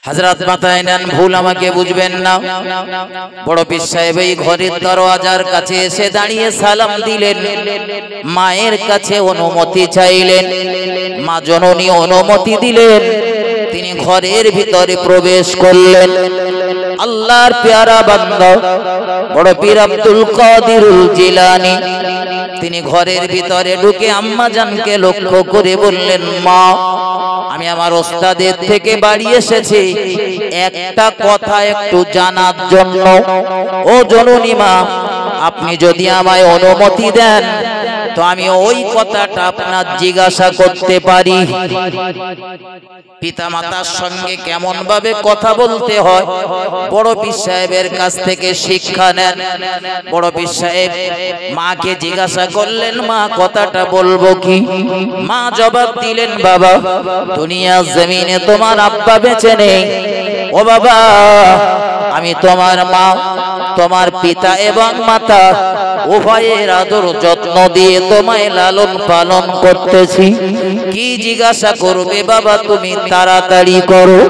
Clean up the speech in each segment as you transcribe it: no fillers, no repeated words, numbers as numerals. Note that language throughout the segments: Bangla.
হযরত মাথায় নেন, ভুল আমাকে বুঝবেন না। বড় পীর সাহেব এই ঘরের দরওয়াজার কাছে এসে দাঁড়িয়ে সালাম দিলেন, মায়ের কাছে অনুমতি চাইলেন। মা জননী অনুমতি দিলেন, তিনি ঘরের ভিতরে প্রবেশ করলেন। আল্লাহর প্যারা বান্দা বড় পীর আব্দুল কাদিরুল জিলানী তিনি ঘরের ভিতরে ঢুকে আম্মা জানকে লক্ষ্য করে বললেন, মা আমি আমার ওস্তাদের থেকে বাড়ি এসেছি একটা কথা একটু জানার জন্য। ও জননী মা, আপনি যদি আমায় অনুমতি দেন তো আমি ওই কথাটা আপনার জিজ্ঞাসা করতে পারি। পিতা মাতার সঙ্গে কেমন ভাবে কথা বলতে হয় বড় পীর সাহেবের কাছ থেকে শিক্ষা নেন। বড় পীর সাহেব মাকে জিজ্ঞাসা করলেন, মা কথাটা বলবো কি? মা জবাব দিলেন, বাবা দুনিয়া জমিনে তোমার আব্বা বেঁচে নেই। ও বাবা, আমি তোমার মা, তোমার পিতা এবং মাতা উভয়ের আদর যত্ন দিয়ে তোমায় লালন পালন করতেছি। কি জিজ্ঞাসা করবে বাবা, তুমি তাড়াতাড়ি করো।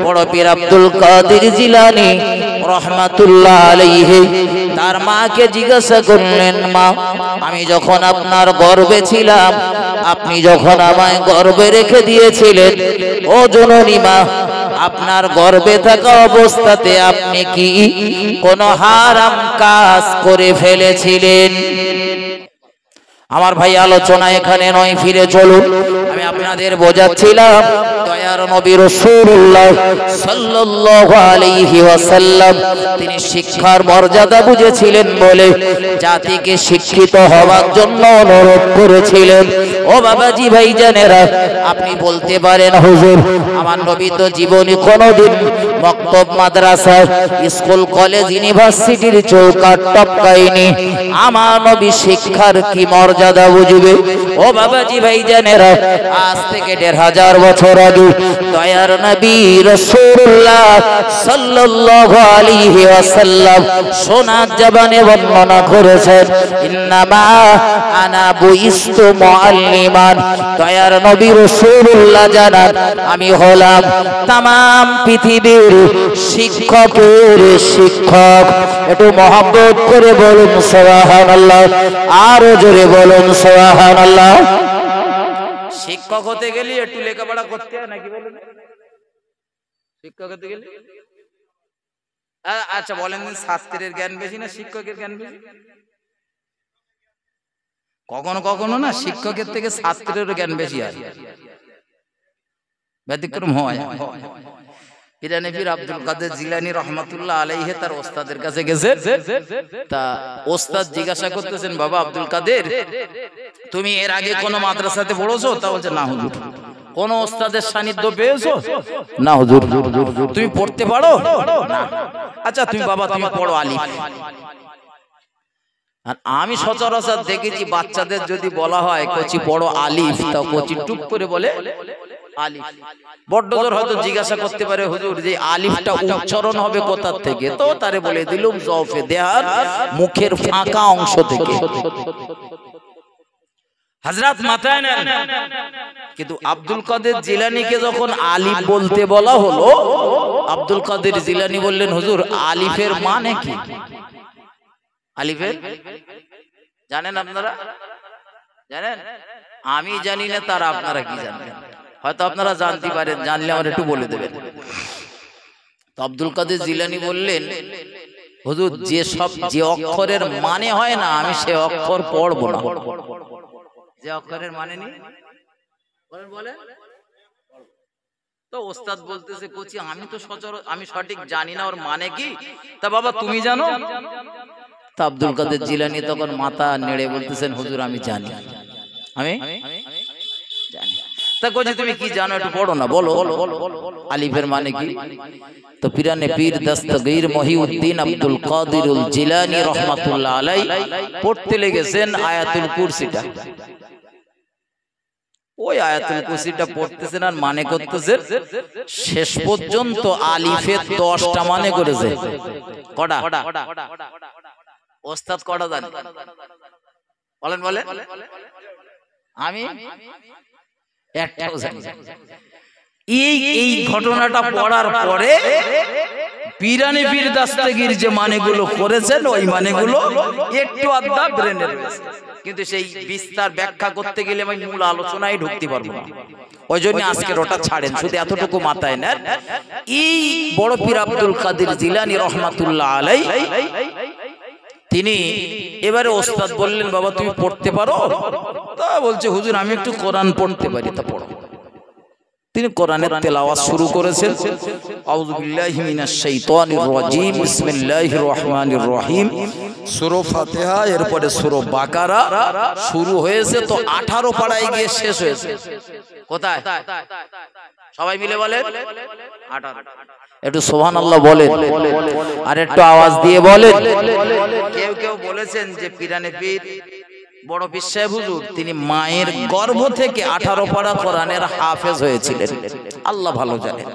বড় পীর আব্দুল কাদের জিলানী রহমাতুল্লাহ আলাইহি তার মাকে জিজ্ঞাসা করলেন, মা আমি যখন আপনার গর্ভে ছিলাম, আপনি যখন আমায় গর্ভে রেখে দিয়েছিলেন, ও জননী মা আপনার গর্ভে থাকা অবস্থাতে আপনি কি কোনো হারাম কাজ করে ফেলেছিলেন? আমার ভাই আলোচনা এখানে নয়, ফিরে চলুন। আমি আপনাদের বোঝাচ্ছিলাম দয়ার নবী রাসূলুল্লাহ সাল্লাল্লাহু আলাইহি ওয়াসাল্লাম তিনি শিক্ষার মর্যাদা বুঝেছিলেন বলে জাতিকে শিক্ষিত হওয়ার জন্য অনুরোধ করেছিলেন। ও বাবাজি ভাইজানেরা, আপনি বলতে পারেন, হুজুর আমার নবী তো জীবনে কোনোদিন মক্তব মাদ্রাসা স্কুল কলেজ ইউনিভার্সিটির চৌকাঠ টপকায়নি, আমার নবী শিক্ষার কি মর্যাদা বুঝবে? ও বাবাজি ভাইজানেরা, আজ থেকে ১৫০০ বছর আগে দয়ার নবী রাসূলুল্লাহ সাল্লাল্লাহু আলাইহি ওয়াসাল্লাম সোনার জবানে বর্ণনা করেছেন, ইন্নামা আনা বুইস্তু মুআল্লিমান। দয়ার নবী রাসূলুল্লাহ জানান, আমি হলাম तमाम পৃথিবীর শিক্ষকের শিক্ষক। একটু মহব্বত করে বলুন সুবহানাল্লাহ, আরো জোরে বলুন সুবহানাল্লাহ। শিক্ষক হতে গেলে একটু লেখাপড়া করতে হয় নাকি বলুন? শিক্ষক হতে গেলে আচ্ছা বলেন, ছাত্রের জ্ঞান বেশি না শিক্ষকের জ্ঞান বেশি? কখনো কখনো না শিক্ষকের থেকে ছাত্রের জ্ঞান বেশি হয়, ব্যতিক্রম হয়। পিরানে পীর আব্দুল কাদের জিলানী রহমাতুল্লাহ আলাইহি তার ওস্তাদের কাছে গেছে, তা ওস্তাদ জিজ্ঞাসা করতেছেন, বাবা আব্দুল কাদের তুমি এর আগে কোন মাদ্রাসাতে পড়েছো? তা বলছে, না হুজুর। কোন ওস্তাদের সান্নিধ্য পেয়েছো? না হুজুর। তুমি পড়তে পারো? না। আচ্ছা তুমি বাবা তুমি পড়ো আলিফ। আর আমি সচরাচর দেখেছি বাচ্চাদের যদি বলা হয় কচি পড়ো আলিফ, তা কচি টুপ করে বলে আলিফ। বড় জোর হয়তো জিজ্ঞাসা করতে পারে, হুজুর যে আলিফটা উচ্চারণ হবে কোথা থেকে? তো তারে বলে দিলুম জফে দেহার মুখের ফাঁকা অংশ থেকে। হযরত মাথায় নেন, কিন্তু আব্দুল কাদের জিলানীকে যখন আলিফ বলতে বলা হলো, আব্দুল কাদের জিলানী বললেন, হুজুর আলিফের মানে কি? আলিফের জানেন আপনারা? জানেন? আমি জানি না, তারা আপনারা কি জানেন? হয়তো আপনারা জানতে পারেন, জানলে আমার একটু বলে দেবেন। তো আব্দুল কাদের জিলানী বললেন, হুজুর যে অক্ষরের মানে হয় না, আমি সে অক্ষর পড়বো না। যে অক্ষরের মানে নেই বলেন। তো ওস্তাদ বলতেছে, কোচি আমি তো আমি সঠিক জানি না ওর মানে কি, তা বাবা তুমি জানো? তা আব্দুল কাদের জিলানী তখন মাথা নেড়ে বলতেছেন, হুজুর আমি জানি, আমি জানি। তা কোচি তুমি কি জানো একটু পড়ো না, বলো আলিফের মানে কি? তো পিরানে পীর দস্তগীর মহিউদ্দিন আব্দুল কাদিরুল জিলানী রহমাতুল্লাহ আলাইহি পড়তে লেগেছেন আয়াতুল কুরসিটা। ওই আয়াতুল কুরসিটা পড়তেছেন আর মানে করতেছেন, শেষ পর্যন্ত আলিফের 10টা মানে করেছে। কটা? ওস্তাদ কটা জানেন? বলেন। আমি একটাও জানি। এই ঘটনাটা পড়ার পরে পীরানে পীর দাস্তাগীর যে মানেগুলো করেছেন ওই মানেগুলো একটু আধা ব্রেনে রয়েছে, কিন্তু সেই বিস্তার ব্যাখ্যা করতে গেলে আমি মূল আলোচনায় ঢুকতে পারবো না। ওই জন্য আজকের ওটা ছাড়েন, শুধু এতটুকু মাথায় নেন। এই বড় পীর আব্দুল কাদের জিলানী রহমাতুল্লাহ আলাইহি তিনি এবারে ওস্তাদ বললেন, বাবা তুমি পড়তে পারো? তা বলছে, হুজুর আমি একটু কোরআন পড়তে পারি। তা পড়ো। তিনি কোরআনের তেলাওয়াত শুরু করেছেন। আউযু বিল্লাহি মিনাশ শাইতানির রাজীম, বিসমিল্লাহির রহমানির রহিম। সূরা ফাতিহা, এরপরে সূরা বাকারা শুরু হয়েছে, তো 18 পাড়ায় গিয়ে শেষ হয়েছে। কোথায়? সবাই মিলে বলেন 18। একটু সুবহানাল্লাহ বলেন, আর একটু আওয়াজ দিয়ে বলেন। কেউ কেউ বলেছেন যে পীরানে পীর বড় পীর সাহেব হুজুর তিনি মায়ের গর্ভ থেকে 18 পারা কোরআনের হাফেজ হয়েছিলেন, আল্লাহ ভালো জানেন।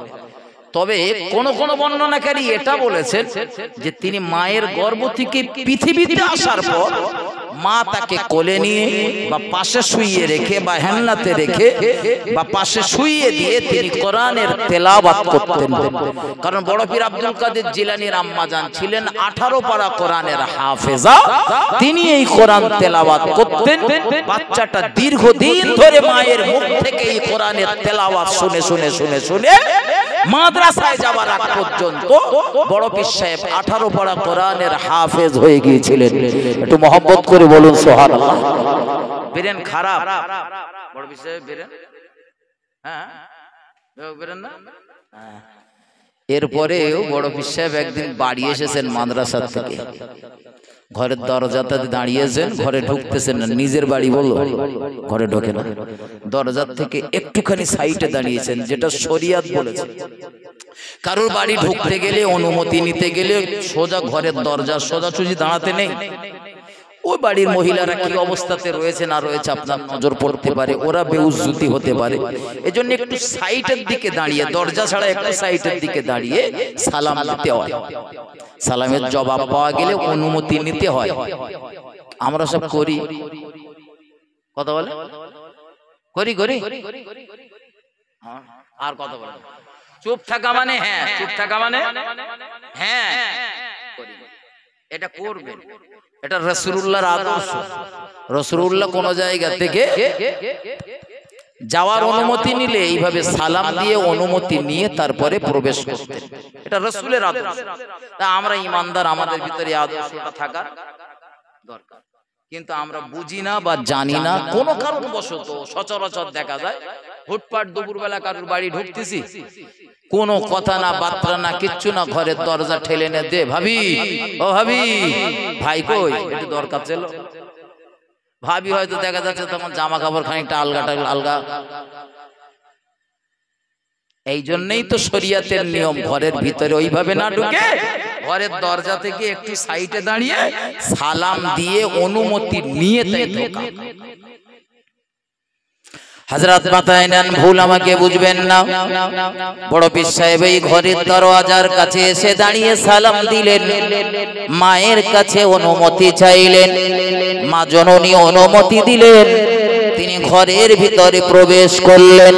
তবে কোন কোন বর্ণনাকারী এটা বলেছেন যে তিনি মায়ের গর্ভ থেকে পৃথিবীতে আসার পর মা তাকে কোলে নিয়ে বা পাশে শুইয়ে রেখে বা হেলনাতে রেখে বা পাশে শুইয়ে দিয়ে তিনি কোরআনের তেলাওয়াত করতেন। কারণ বড় পীর আব্দুল কাদের জিলানীর আম্মা জান ছিলেন 18 পারা কোরআনের হাফেজা, তিনি এই কোরআন তেলাওয়াত করতেন। বাচ্চাটা দীর্ঘদিন ধরে মায়ের মুখ থেকে এই কোরআনের তেলাওয়াত শুনে শুনে শুনে শুনে মাদ্রাসায় যাওয়ার আগ পর্যন্ত বড় পীর সাহেব 18 পারা কোরআনের হাফেজ হয়ে গিয়েছিলেন। একটু মহব্বত করে বলুন সুবহানাল্লাহ। বেরেন খারাপ বড় পীর সাহেব বেরেন, হ্যাঁ বেরেন না। এরপরে বড় পীর সাহেব একদিন বাড়ি এসেছেন মাদ্রাসা থেকে, ঘরের দরজাতে দাঁড়িয়েছেন, ঘরে ঢুকতেছেন না, নিজের বাড়ি বলল ঘরে ঢোকে না, দরজার থেকে একটুখানি সাইডে দাঁড়িয়েছেন, যেটা শরিয়ত বলেছে। কারোর বাড়ি ঢুকতে গেলে অনুমতি নিতে গেলে সোজা ঘরের দরজা সোজাসুজি দাঁড়াতে নেই। ওই বাড়ির মহিলারা কি অবস্থাতে রয়েছে না রয়েছে আপনার নজর পড়তে পারে, ওরা বেউজ্জতি হতে পারে। এজন্য একটু সাইডের দিকে দাঁড়িয়ে, দরজা ছাড়া একটু সাইডের দিকে দাঁড়িয়ে সালাম দিতে হয়। সালামের জবাব পাওয়া গেলে অনুমতি নিতে হয়। আমরা সব করি, কথা বলে করি করি আর কথা বলে চুপ থাকা মানে হ্যাঁ, চুপ থাকা মানে হ্যাঁ, এটা করবেন। এটা রাসূলুল্লাহর আদর্শ। রাসূলুল্লাহ কোন জায়গা থেকে যাওয়ার অনুমতি নিলে এইভাবে সালাম দিয়ে অনুমতি নিয়ে তারপরে প্রবেশ করতেন। এটা রাসূলের আদর্শ। তা আমরা ইমানদার, আমাদের ভিতরে আদর্শটা থাকা দরকার। কিন্তু আমরা বুঝি না বা জানি না, কোন কারণবশত সচরাচর দেখা যায় হুটপাট দুপুরবেলা কারোর বাড়ি ঢুকতেছি, কোনো কথা না বার্তা না কিচ্ছু না, ঘরের দরজা ঠেলে নে দে, ভাবি ও ভাবি, ভাই কই একটু দরকার ছিল। ভাবি হয়তো দেখা যাচ্ছে তখন জামা কাপড় খানিকটা আলগা। এই জন্যই তো শরিয়তের নিয়ম, ঘরের ভিতরে ওইভাবে না ঢুকে ঘরের দরজা থেকে একটু সাইডে দাঁড়িয়ে সালাম দিয়ে অনুমতি নিয়ে ঢোকা। হযরত মাথায় নেন, ভুল আমাকে বুঝবেন না। বড় পীর সাহেব এই ঘরের দরওয়াজার কাছে এসে দাঁড়িয়ে সালাম দিলেন, মায়ের কাছে অনুমতি চাইলেন, মা জননী অনুমতি দিলেন, তিনি ঘরের ভিতরে প্রবেশ করলেন।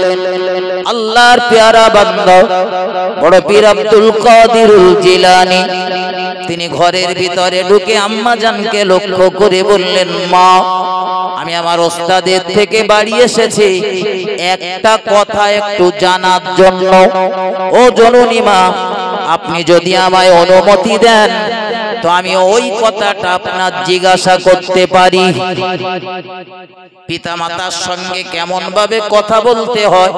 আল্লাহর পেয়ারা বান্দা বড় পীর আব্দুল কাদিরুল জিলানী তিনি ঘরের ভিতরে ঢুকে আম্মা জানকে লক্ষ্য করে বললেন, মা আমি আমার ওস্তাদের থেকে বাড়ি এসেছি একটা কথা একটু জানার জন্য। ও জননী মা, আপনি যদি আমায় অনুমতি দেন তো আমি ওই কথাটা আপনার জিজ্ঞাসা করতে পারি। পিতা মাতার সঙ্গে কেমন ভাবে কথা বলতে হয়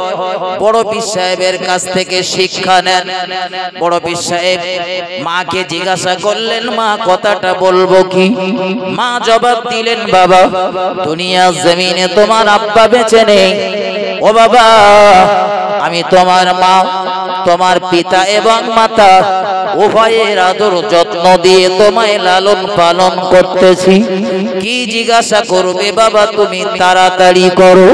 বড় পীর সাহেবের কাছ থেকে শিক্ষা নেন। বড় পীর সাহেব মাকে জিজ্ঞাসা করলেন, মা কথাটা বলবো কি? মা জবাব দিলেন, বাবা দুনিয়ার জমিনে তোমার আব্বা বেঁচে নেই। ও বাবা, আমি তোমার মা, তোমার পিতা এবং মাতা উভয়ের আদর যত্ন দিয়ে তোমায় লালন পালন করতেছি। কি জিজ্ঞাসা করবে বাবা, তুমি তাড়াতাড়ি করো।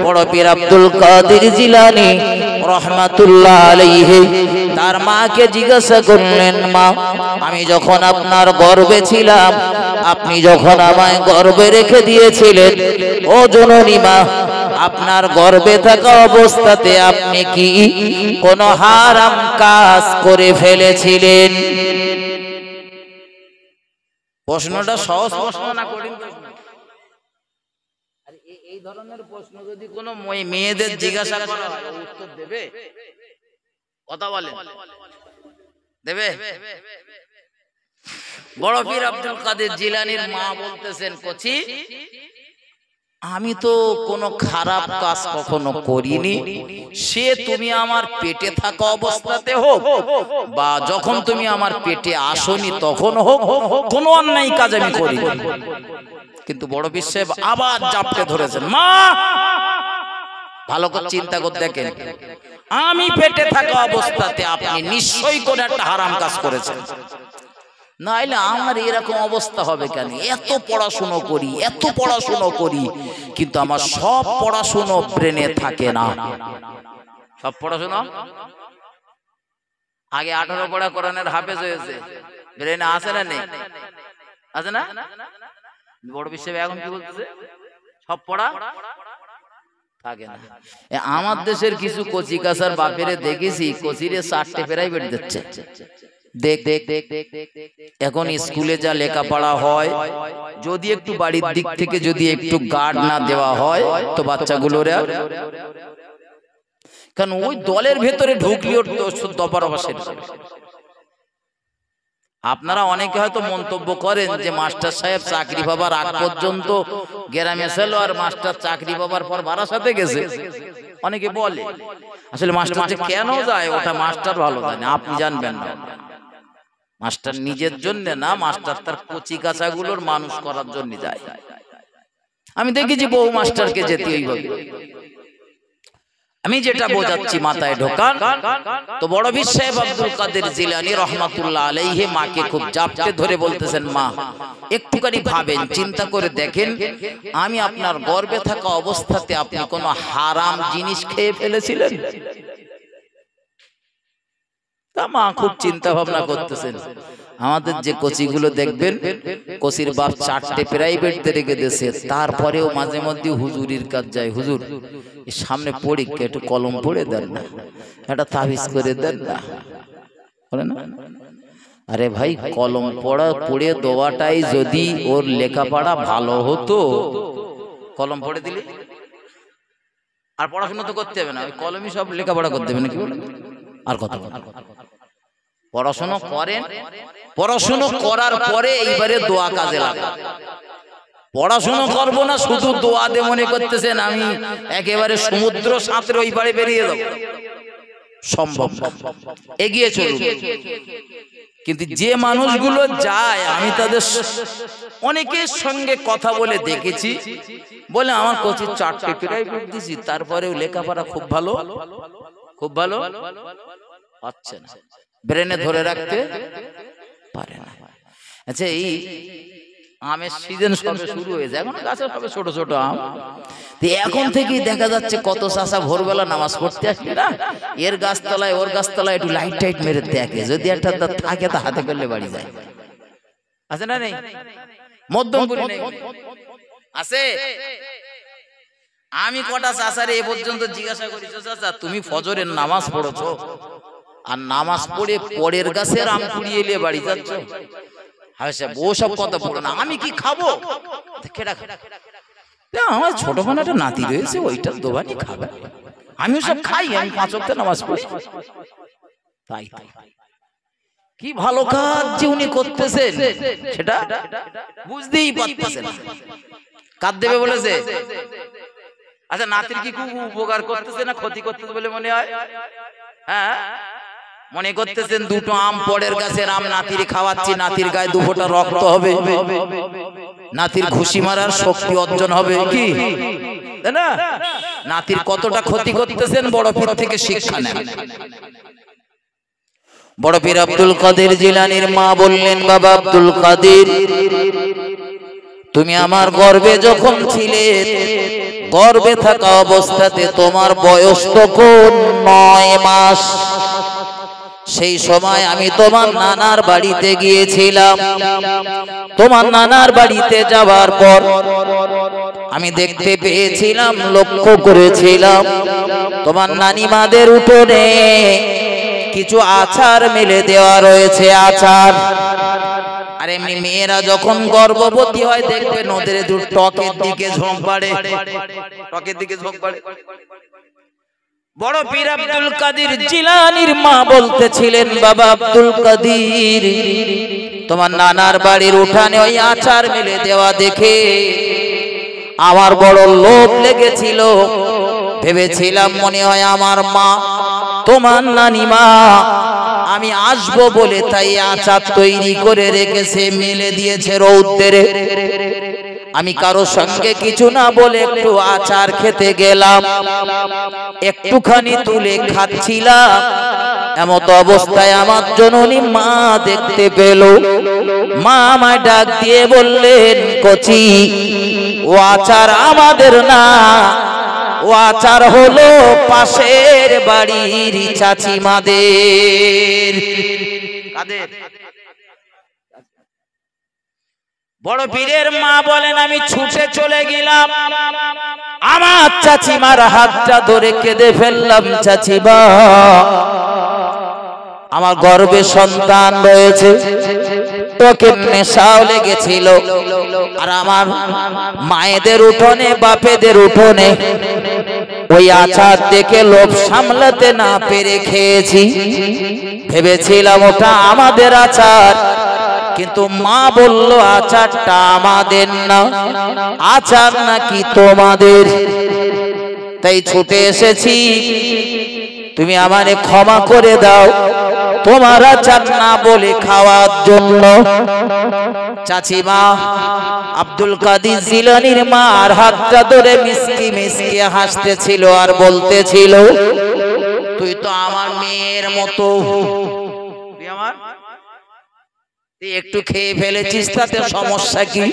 বড় পীর আব্দুল কাদের জিলানী রহমাতুল্লাহ আলাইহি তার মাকে জিজ্ঞাসা করলেন, মা আমি যখন আপনার গর্ভে ছিলাম, আপনি যখন আমায় গর্ভে রেখে দিয়েছিলেন, ও জননী মা, আপনার গর্ভে থাকা অবস্থাতে আপনি কি কোনো হারাম কাজ করে ফেলেছিলেন? প্রশ্নটা সহজ প্রশ্ন না কঠিন প্রশ্ন? এই ধরনের প্রশ্ন যদি কোনো মেয়েদের জিজ্ঞাসা করা হয়, উত্তর দেবে? কথা বলেন, দেবে? বড় পীর আব্দুল কাদের জিলানীর মা বলতেছেন, কচি আমি তো কোনো খারাপ কাজ কখনো করিনি, সে তুমি আমার পেটে থাকা অবস্থাতে হোক বা যখন তুমি আমার পেটে আসনি তখন হোক, কোনো অন্যায় কাজ আমি করিনি। কিন্তু বড় পীর সাহেব আবার জাপটে ধরেছেন, মা ভালো করে চিন্তা করে দেখেন, আমি পেটে থাকা অবস্থাতে আপনি নিশ্চয়ই কোনো একটা হারাম কাজ করেছেন, নাইলে আমার এরকম অবস্থা হবে কেন? এত পড়াশুনো করি, এত পড়াশুনো করি, কিন্তু আমার সব পড়াশুনো ব্রেনে থাকে না। সব পড়াশুনো আগে 18 পড়া কোরআনের হাফেজ হয়েছে, ব্রেনে আছে না নেই? আছে না? বড় বিশ্বে এখন কি বলতেছে? সব পড়া থাকে না। আমার দেশের কিছু কচি কাছার বাপেরে দেখেছি, কচিরে 4টে প্রাইভেট দিচ্ছে। দেখ দেখ দেখ এখন স্কুলে যা লেখাপড়া হয়, যদি একটু বাড়ির দিক থেকে যদি একটু গার্ড না দেওয়া হয় তো বাচ্চাগুলোরা, কারণ ওই দলের ভেতরে ঢুকলেও দপার অবশ্যই। আপনারা অনেকে হয়তো মন্তব্য করেন যে মাস্টার সাহেব চাকরি পাবার আগ পর্যন্ত গ্রামে ছিল, আর মাস্টার চাকরি পাবার পর বারাসাতে গেছে। অনেকে বলে আসলে মাস্টার যে কেন যায় ওটা মাস্টার ভালো জানে, আপনি জানবেন না। মাস্টার নিজের জন্য না, মাস্টার তার কচি কাঁচাগুলোর মানুষ করার জন্য যায়। আমি দেখেছি বহু মাস্টারকে যেতে ওইভাবে। আমি যেটা বোঝাচ্ছি মাথায় ঢোকান। তো বড় পীর সাহেব আব্দুল কাদের জিলানী রহমাতুল্লাহ আলাইহি মাকে খুব জাপটে ধরে বলতেছেন, মা একটুখানি ভাবেন, চিন্তা করে দেখেন, আমি আপনার গর্ভে থাকা অবস্থাতে আপনি কোনো হারাম জিনিস খেয়ে ফেলেছিলেন? তা মা খুব চিন্তা ভাবনা করতেছেন। আমাদের যে কোচিগুলো দেখবেন, কোচির বাপ 4টে প্রাইভেট রেখে দিয়েছে, তারপরেও মাঝে মধ্যে হুজুরির কাজ যায়, হুজুর সামনে পরীক্ষা, একটু কলম পড়ে দেন না, একটা তাবিজ করে দেন না, বলে না? আরে ভাই, কলম পড়ে দেওয়াটাই যদি ওর লেখাপড়া ভালো হতো, কলম পড়ে দিলে আর পড়াশোনা তো করতে হবে না, ওই কলমই সব লেখাপড়া করতে হবে নাকি? আর কথা পড়াশোনা করেন, পড়াশোনা করার পরে এইবারে দোয়া কাজে লাগে। পড়াশোনা করবো না শুধু দোয়া দে মনে করতেছেন আমি একেবারে সমুদ্র সাঁতরে ওই পারে বেরিয়ে যাবো, সম্ভব না। এগিয়ে চলুন। কিন্তু যে মানুষগুলো যায়, আমি তাদের অনেকের সঙ্গে কথা বলে দেখেছি, বলে আমার কোচির 4টে প্রাইভেট দিছি, তারপরেও লেখাপড়া খুব ভালো, খুব ভালো হচ্ছে না, ব্রেনে ধরে রাখতে পারে না। আচ্ছা, এই আমের সিজন সবে শুরু হয়ে যায়, এখন গাছে সবে ছোট ছোট আম, এখন থেকেই দেখা যাচ্ছে কত চাষা ভোরবেলা নামাজ পড়তে আসছে না, এর গাছতলায় ওর গাছতলায় একটু লাইট টাইট মেরে দেখে, যদি একটা থাকে তা হাতে করলে বাড়ি যায়। আছে না নেই? মধ্যমপুরি নেই আছে? আমি কটা চাষারে এ পর্যন্ত জিজ্ঞাসা করেছি, চাচা তুমি ফজরের নামাজ পড়েছো আর নামাজ পড়ে পরের গাছের আম কুড়িয়ে এলে বাড়ি যাচ্ছ? ওসব কথা পড়ো না, আমি কি খাবো? আমার ছোটখাটো একটা নাতি রয়েছে, ওইটা দোবানি খাবে, আমি সব খাই, আমি 5 ওয়াক্ত নামাজ পড়ি। তাই কি ভালো কাজ যে উনি করতেছেন সেটা বুঝতেই পারতেছেন। কাজ দেবে বলেছে? আচ্ছা, নাতির কি খুব উপকার করতেছে না ক্ষতি করতেছে বলে মনে হয়? হ্যাঁ, মনে করতেছেন দুটো আম পরের গাছের আম নাতির খাওয়াচ্ছি, নাতির গায়ে 2 ফোঁটা রক্ত হবে, নাতির ঘুষি মারার শক্তি অর্জন হবে, কি তাই না? নাতির কতটা ক্ষতি করতেছেন বড় পীর থেকে শিক্ষা নেন। বড় পীর আব্দুল কাদের জিলানীর মা বললেন, বাবা আব্দুল কাদের, তুমি আমার গর্ভে যখন ছিলে, গর্ভে থাকা অবস্থাতে তোমার বয়স তখন 9 মাস। সেই সময় আমি তোমার নানার বাড়িতে গিয়েছিলাম। তোমার নানার বাড়িতে যাওয়ার পর আমি দেখতে পেয়েছিলাম, লক্ষ্য করেছিলাম তোমার নানিমাদের উঠোনে কিছু আচার মেলে দেওয়া রয়েছে। আচার, আর এমনি মেয়েরা যখন গর্ভবতী হয় দেখবে নদের দূর টকের দিকে ঝোঁক বাড়ে, টকের দিকে ঝোঁক বাড়ে। বড় পীর আব্দুল কাদের জিলানীর মা বলতেছিলেন, বাবা আব্দুল কাদের, তোমার নানার বাড়ির উঠানে ওই আচার মেলে দেওয়া দেখে আমার বড় লোভ লেগেছিল। ভেবেছিলাম মনে হয় আমার মা, তোমার নানিমা আমি আসবো বলে তাই আচার তৈরি করে রেখেছে, মেলে দিয়েছে রৌদ্রে। আমি কারো সঙ্গে কিছু না বলে একটু আচার খেতে গেলাম, একটুখানি তুলে খাচ্ছিলাম। এমত অবস্থায় আমার জননী মা দেখতে পেল। মা আমায় ডাক দিয়ে বললেন, কচি, ও আচার আমাদের না, ও আচার হলো পাশের বাড়ির চাচিমাদের। কাদের? বড় পীরের মা বলেন, আমি ছুটে চলে গেলাম, আমার চাচিমার হাতটা ধরে কেঁদে ফেললাম। চাচিমা, আমার গর্ভে সন্তান রয়েছে, তোকে নেশাও লেগেছিল, আর আমার মায়েদের উঠোনে বাপেদের উঠোনে ওই আচার দেখে লোভ সামলাতে না পেরে খেয়েছি। ভেবেছিলাম ওটা আমাদের আচার, কিন্তু মা বলল আচারটা আমাদের না, আচার নাকি তোমাদের। তাই ছুটে এসেছি, তুমি আমারে ক্ষমা করে দাও, তোমার আচার না বলে খাওয়ার জন্য। চাচিমা আব্দুল কাদের জিলানীর মার হাতটা ধরে মিসকি মিসকি হাসতেছিল আর বলতেছিল, তুই তো আমার মেয়ের মতো, তুই আমার একটু খেয়ে ফেলেছিস, তাতে সমস্যা কি?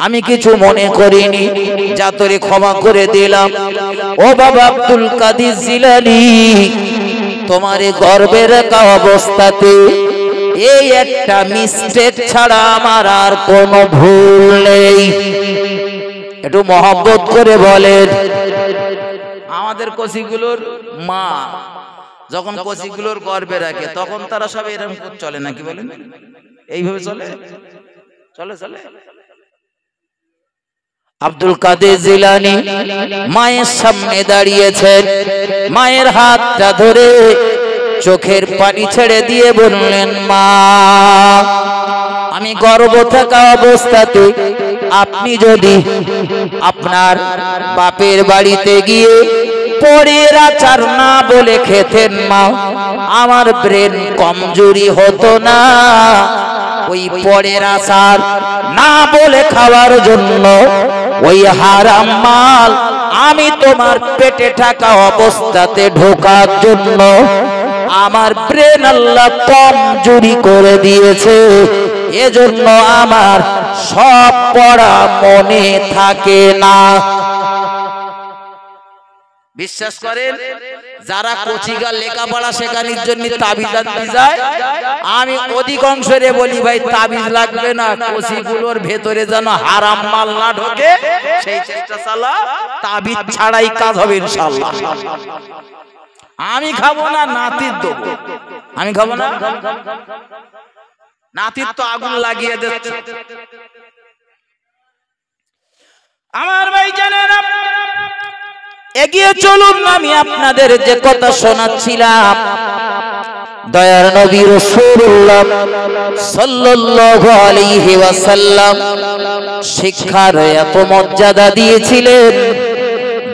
আমি কিছু মনে করিনি, যা তোরে ক্ষমা করে দিলাম। ও বাবা আব্দুল কাদের জিলানী, তোমার গর্ভে রাখা অবস্থাতে এই একটা মিস্টেক ছাড়া আমার আর কোনো ভুল নেই। একটু মহব্বত করে বলেন। আমাদের কচিগুলোর মা যখন কচিগুলোর গর্ভে রাখে তখন তারা সব এরকম চলে নাকি বলেন? এইভাবে চলে চলে চলে। আব্দুল কাদের জিলানী মায়ের সামনে দাঁড়িয়েছেন, মায়ের হাতটা ধরে চোখের পানি ছেড়ে দিয়ে বললেন, মা, আমি গর্ভ থাকা অবস্থাতে আপনি যদি আপনার বাপের বাড়িতে গিয়ে পরের আচার না বলে খেতেন, মা, আমার ব্রেন কমজোরি হতো না। ওই পরের আচার না বলে খাওয়ার জন্য ওই হারাম মাল আমি তোমার পেটে থাকা অবস্থাতে ঢোকার জন্য আমার ব্রেন আল্লাহ কমজোরি করে দিয়েছে। এজন্য আমার সব পড়া মনে থাকে না। বিশ্বাস করেন, যারা কোচিগা লেখাপড়া শেখানোর জন্য তাবিজ আনতে যায়, আমি অধিকাংশরে বলি, ভাই তাবিজ লাগবে না, কোচিগুলোর ভেতরে যেন হারাম মাল না ঢোকে সেই চেষ্টা চালা, তাবিজ ছাড়াই কাজ হবে ইনশাআল্লাহ। আমি খাবো না, নাতির দেবো। আমি খাবো না, নাতির তো আগুন লাগিয়ে দিচ্ছে। আমার ভাই জানেন, এগিয়ে চলুন। আমি আপনাদের যে কথা শোনাচ্ছিলাম, দয়ার নবী রাসূলুল্লাহ সাল্লাল্লাহু আলাইহি ওয়াসাল্লাম শিক্ষার এত মর্যাদা দিয়েছিলেন।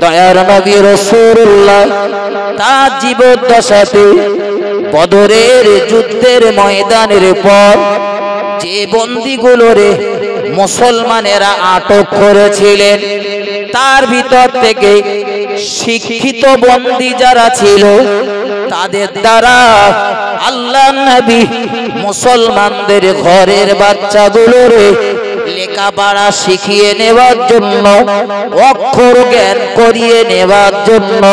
দয়ার নবী রাসূলুল্লাহ তার জীবদ্দশাতে বদরের যুদ্ধের ময়দানের পর যে বন্দীগুলোরে মুসলমানেরা আটক করেছিলেন, তার ভিতর থেকে শিক্ষিত বন্দী যারা ছিল তাদের দ্বারা আল্লাহর নবী মুসলমানদের ঘরের বাচ্চাগুলোরে লেখাপড়া শিখিয়ে নেওয়ার জন্য, অক্ষর জ্ঞান করিয়ে নেওয়ার জন্য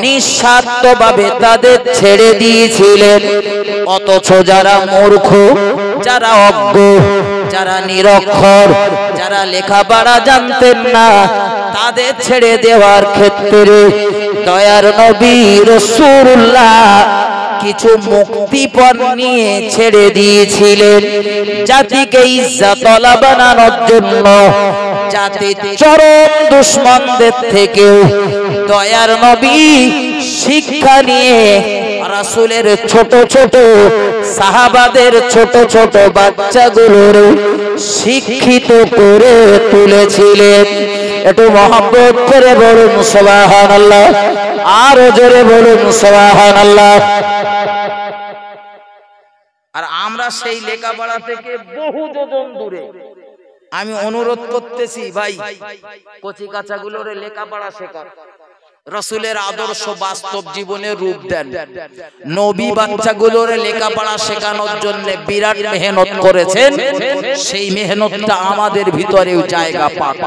নিঃস্বার্থভাবে তাদের ছেড়ে দিয়েছিলেন। অথচ যারা মূর্খ, যারা অজ্ঞ, যারা নিরক্ষর, যারা লেখাপড়া জানতেন না, তাদের ছেড়ে দেওয়ার ক্ষেত্রে দয়ার নবী রাসূলুল্লাহ কিছু মুক্তিপণ নিয়ে ছেড়ে দিয়েছিলেন, জাতিকে ইজ্জতওয়ালা বানানোর জন্য। জাতির চরম দুশমনদের থেকেও দয়ার নবী শিক্ষা নিয়ে রাসূলের ছোট ছোট সাহাবাদের ছোট ছোট বাচ্চাগুলোর শিক্ষিত করে তুলেছিলেন। একটু মহব্বত করে বলুন সুবহানাল্লাহ, আরো জোরে বলুন সুবহানাল্লাহ। আর আমরা সেই লেখাপড়া থেকে বহু যোজন দূরে। আমি অনুরোধ করতেছি ভাই, কচি কাঁচাগুলোর লেখাপড়া শেখার, রাসূলের আদর্শ বাস্তব জীবনে রূপ দেন। নবী বাচ্চাগুলোর লেখাপড়া শেখানোর জন্য বিরাট মেহনত করেছেন, সেই মেহনতটা আমাদের ভিতরেও জায়গা পাক।